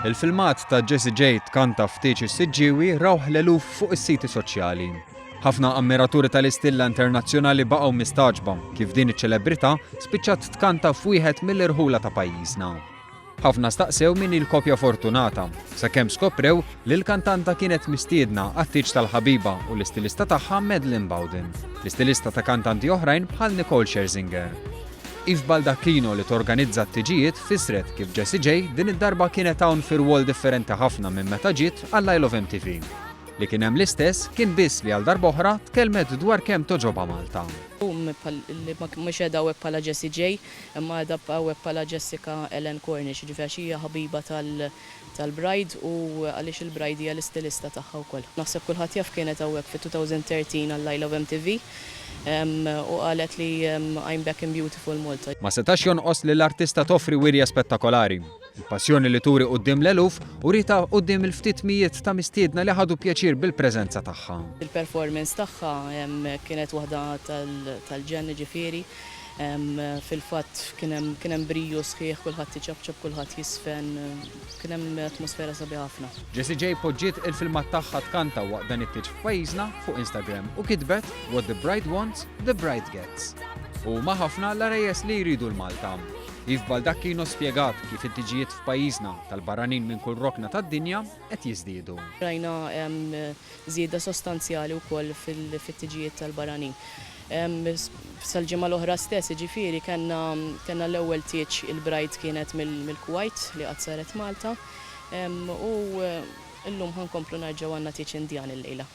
Il-filmat ta' Jessie J tkanta ftit is-siġġiewi raw ħleluf fuq is-siti soċjali. Ħafna ammiraturi tal-istilla internazzjonali baqgħu mistaġba kif din iċ-ċelebrità spiċċat tkanta f'wieħed mill-irħula ta' pajjiżna. Ħafna staqsew min il-koppja fortunata, sakemm skoprew li l-kantanta kienet mistiedna għat-tiġ tal-ħabiba u l-istilista tagħha Madeleine Bowden, l-istilista ta' kantanti oħrajn bħal Nicole Scherzinger. Baldacchino li torganizza t-tiġijiet fisret kif Jessie J din id-darba kienet hawn fir-rwol differenti ħafna minn meta ġiet għall MTV. Li kien hemm l-istess kien biss li għal darba oħra tkellmet dwar kemm toġobha Malta. Mhux qiegħda hawnhekk bħala Jessie J, imma qiegħda hawnhekk bħala Jessica Ellen Cornish, ġifieri hija ħabiba tal-bride u għaliex il-bride hija l-istilista tagħha wkoll. Naħseb kulħadd jaf kienet hawnhekk fi-2013 għall MTV. U qalet li I'm back in beautiful Malta. Ma setax jonqos li l-artista toffri wirja spettakolari. Il-passjoni li turi quddiem l-eluf u rita quddiem il-ftit mijiet ta' mistiedna li ħadu pjaċir bil-preżenza tagħha. Il-performance tagħha kienet waħda tal-ġenni ġifieri. Fil-fatt kien hemm brilju sħiħ, kulħadd iċabċab, kulħadd jisfen, kien hemm atmosfera sabiħa ħafna. Jessie J poġġiet il-filmat tagħha tkanta waqt dan it-tiġ f'pajjiżna fuq Instagram u kitbet What the bride wants, the bride gets. U ma' ħafna l-arejjes li jridu l-Malta. Baldacchino spjegat kif it-tiġijiet f'pajjiżna tal-barranin minn kull rokna tad-dinja qed jiżdiedu. Rajna żieda sostanzjali wkoll fit-tiġijiet tal-barranin. Sal-ġimgħa l-oħra stess, ġifieri kellna l-ewwel tieġ il-bride kienet mill-Kuwait li qatt saret Malta u llum ħankomplu nerġgħu għandna tieġ Indjan illejla.